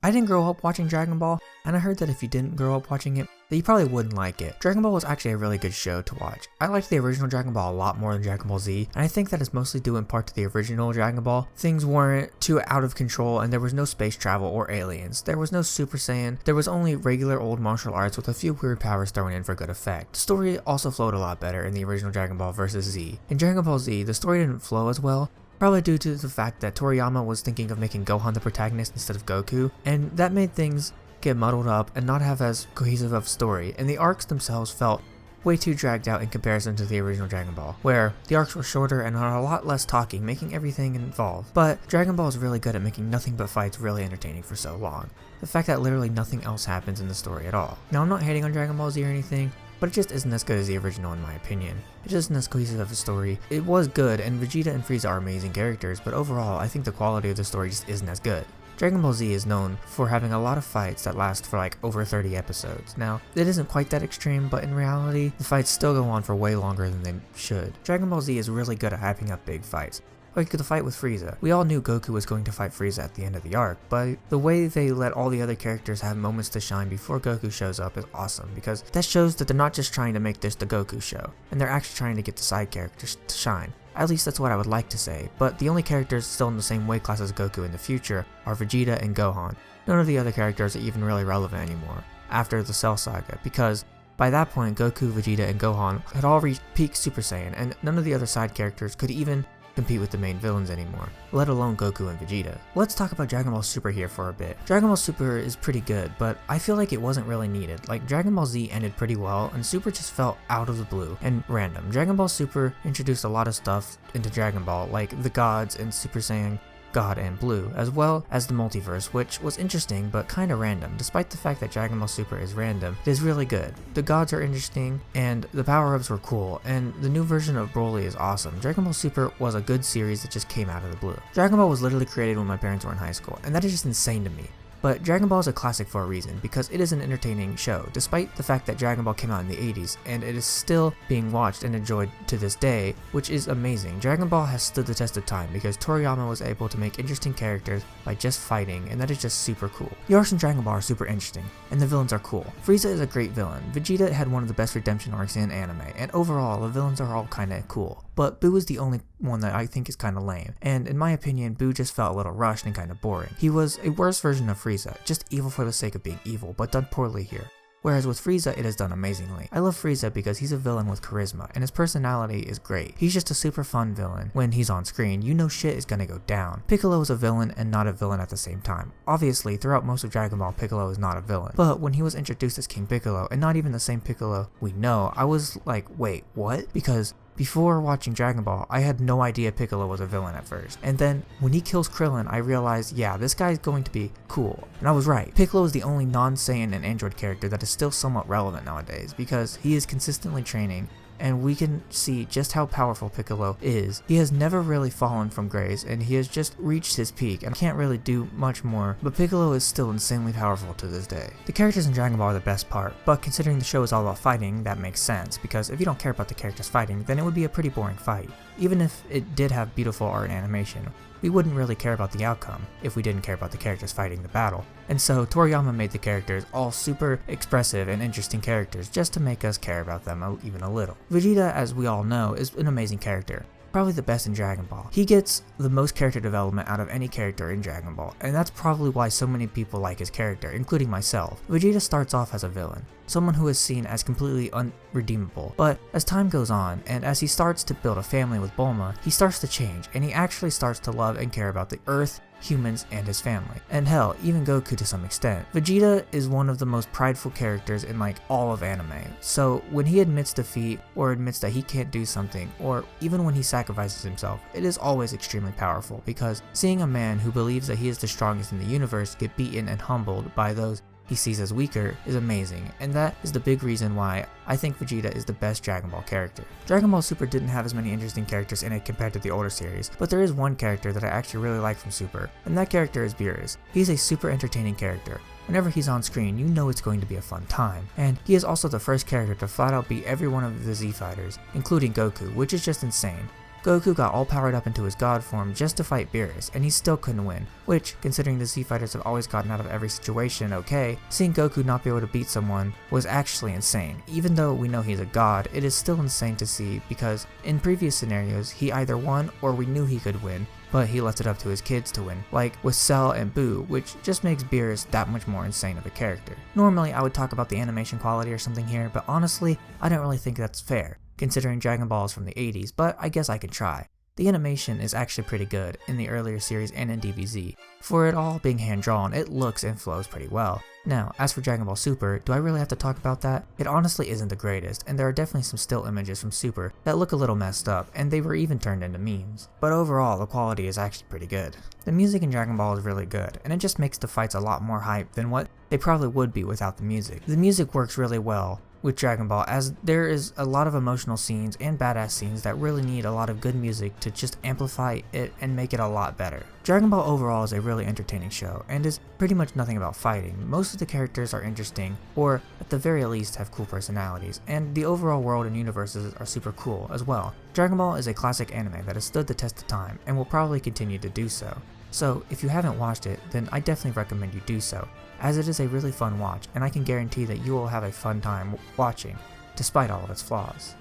I didn't grow up watching Dragon Ball, and I heard that if you didn't grow up watching it, that you probably wouldn't like it. Dragon Ball was actually a really good show to watch. I liked the original Dragon Ball a lot more than Dragon Ball Z, and I think that is mostly due in part to the original Dragon Ball. Things weren't too out of control, and there was no space travel or aliens. There was no Super Saiyan. There was only regular old martial arts with a few weird powers thrown in for good effect. The story also flowed a lot better in the original Dragon Ball versus Z. In Dragon Ball Z, the story didn't flow as well, probably due to the fact that Toriyama was thinking of making Gohan the protagonist instead of Goku, and that made things get muddled up and not have as cohesive of a story, and the arcs themselves felt way too dragged out in comparison to the original Dragon Ball, where the arcs were shorter and had a lot less talking, making everything involved. But Dragon Ball is really good at making nothing but fights really entertaining for so long. The fact that literally nothing else happens in the story at all. Now, I'm not hating on Dragon Ball Z or anything, but it just isn't as good as the original in my opinion. It just isn't as cohesive of a story. It was good, and Vegeta and Frieza are amazing characters, but overall, I think the quality of the story just isn't as good. Dragon Ball Z is known for having a lot of fights that last for like over 30 episodes. Now, it isn't quite that extreme, but in reality, the fights still go on for way longer than they should. Dragon Ball Z is really good at hyping up big fights. Like the fight with Frieza. We all knew Goku was going to fight Frieza at the end of the arc, but the way they let all the other characters have moments to shine before Goku shows up is awesome, because that shows that they're not just trying to make this the Goku show, and they're actually trying to get the side characters to shine. At least that's what I would like to say, but the only characters still in the same weight class as Goku in the future are Vegeta and Gohan. None of the other characters are even really relevant anymore, after the Cell Saga, because by that point Goku, Vegeta, and Gohan had all reached peak Super Saiyan, and none of the other side characters could even compete with the main villains anymore, let alone Goku and Vegeta. Let's talk about Dragon Ball Super here for a bit. Dragon Ball Super is pretty good, but I feel like it wasn't really needed. Like, Dragon Ball Z ended pretty well, and Super just felt out of the blue and random. Dragon Ball Super introduced a lot of stuff into Dragon Ball, like the gods and Super Saiyan God and Blue, as well as the multiverse, which was interesting but kinda random. Despite the fact that Dragon Ball Super is random, it is really good. The gods are interesting, and the power-ups were cool, and the new version of Broly is awesome. Dragon Ball Super was a good series that just came out of the blue. Dragon Ball was literally created when my parents were in high school, and that is just insane to me. But Dragon Ball is a classic for a reason, because it is an entertaining show, despite the fact that Dragon Ball came out in the 80s, and it is still being watched and enjoyed to this day, which is amazing. Dragon Ball has stood the test of time, because Toriyama was able to make interesting characters by just fighting, and that is just super cool. The arcs in Dragon Ball are super interesting, and the villains are cool. Frieza is a great villain. Vegeta had one of the best redemption arcs in anime, and overall, the villains are all kinda cool. But Boo is the only one that I think is kinda lame, and in my opinion, Boo just felt a little rushed and kinda boring. He was a worse version of Frieza, just evil for the sake of being evil, but done poorly here. Whereas with Frieza, it is done amazingly. I love Frieza because he's a villain with charisma, and his personality is great. He's just a super fun villain. When he's on screen, you know shit is gonna go down. Piccolo is a villain and not a villain at the same time. Obviously, throughout most of Dragon Ball, Piccolo is not a villain. But when he was introduced as King Piccolo, and not even the same Piccolo we know, I was like, wait, what? Because before watching Dragon Ball, I had no idea Piccolo was a villain at first. And then, when he kills Krillin, I realized, yeah, this guy's going to be cool. And I was right. Piccolo is the only non-Saiyan and android character that is still somewhat relevant nowadays, because he is consistently training, and we can see just how powerful Piccolo is. He has never really fallen from grace, and he has just reached his peak, and can't really do much more, but Piccolo is still insanely powerful to this day. The characters in Dragon Ball are the best part, but considering the show is all about fighting, that makes sense, because if you don't care about the characters fighting, then it would be a pretty boring fight. Even if it did have beautiful art and animation, we wouldn't really care about the outcome if we didn't care about the characters fighting the battle. And so Toriyama made the characters all super expressive and interesting characters just to make us care about them even a little. Vegeta, as we all know, is an amazing character. Probably the best in Dragon Ball. He gets the most character development out of any character in Dragon Ball, and that's probably why so many people like his character, including myself. Vegeta starts off as a villain, someone who is seen as completely unredeemable, but as time goes on, and as he starts to build a family with Bulma, he starts to change, and he actually starts to love and care about the Earth, humans, and his family. And hell, even Goku to some extent. Vegeta is one of the most prideful characters in like all of anime, so when he admits defeat, or admits that he can't do something, or even when he sacrifices himself, it is always extremely powerful, because seeing a man who believes that he is the strongest in the universe get beaten and humbled by those he sees as weaker is amazing, and that is the big reason why I think Vegeta is the best Dragon Ball character. Dragon Ball Super didn't have as many interesting characters in it compared to the older series, but there is one character that I actually really like from Super, and that character is Beerus. He's a super entertaining character. Whenever he's on screen, you know it's going to be a fun time, and he is also the first character to flat out beat every one of the Z fighters, including Goku, which is just insane. Goku got all powered up into his god form just to fight Beerus, and he still couldn't win, which, considering the Z fighters have always gotten out of every situation okay, seeing Goku not be able to beat someone was actually insane. Even though we know he's a god, it is still insane to see because in previous scenarios he either won or we knew he could win, but he left it up to his kids to win, like with Cell and Boo, which just makes Beerus that much more insane of a character. Normally I would talk about the animation quality or something here, but honestly, I don't really think that's fair, considering Dragon Ball is from the 80s, but I guess I can try. The animation is actually pretty good in the earlier series and in DBZ. For it all being hand-drawn, it looks and flows pretty well. Now, as for Dragon Ball Super, do I really have to talk about that? It honestly isn't the greatest, and there are definitely some still images from Super that look a little messed up, and they were even turned into memes. But overall, the quality is actually pretty good. The music in Dragon Ball is really good, and it just makes the fights a lot more hype than what they probably would be without the music. The music works really well with Dragon Ball, as there is a lot of emotional scenes and badass scenes that really need a lot of good music to just amplify it and make it a lot better. Dragon Ball overall is a really entertaining show, and is pretty much nothing about fighting. Most of the characters are interesting, or at the very least have cool personalities, and the overall world and universes are super cool as well. Dragon Ball is a classic anime that has stood the test of time, and will probably continue to do so. So if you haven't watched it, then I definitely recommend you do so, as it is a really fun watch, and I can guarantee that you will have a fun time watching, despite all of its flaws.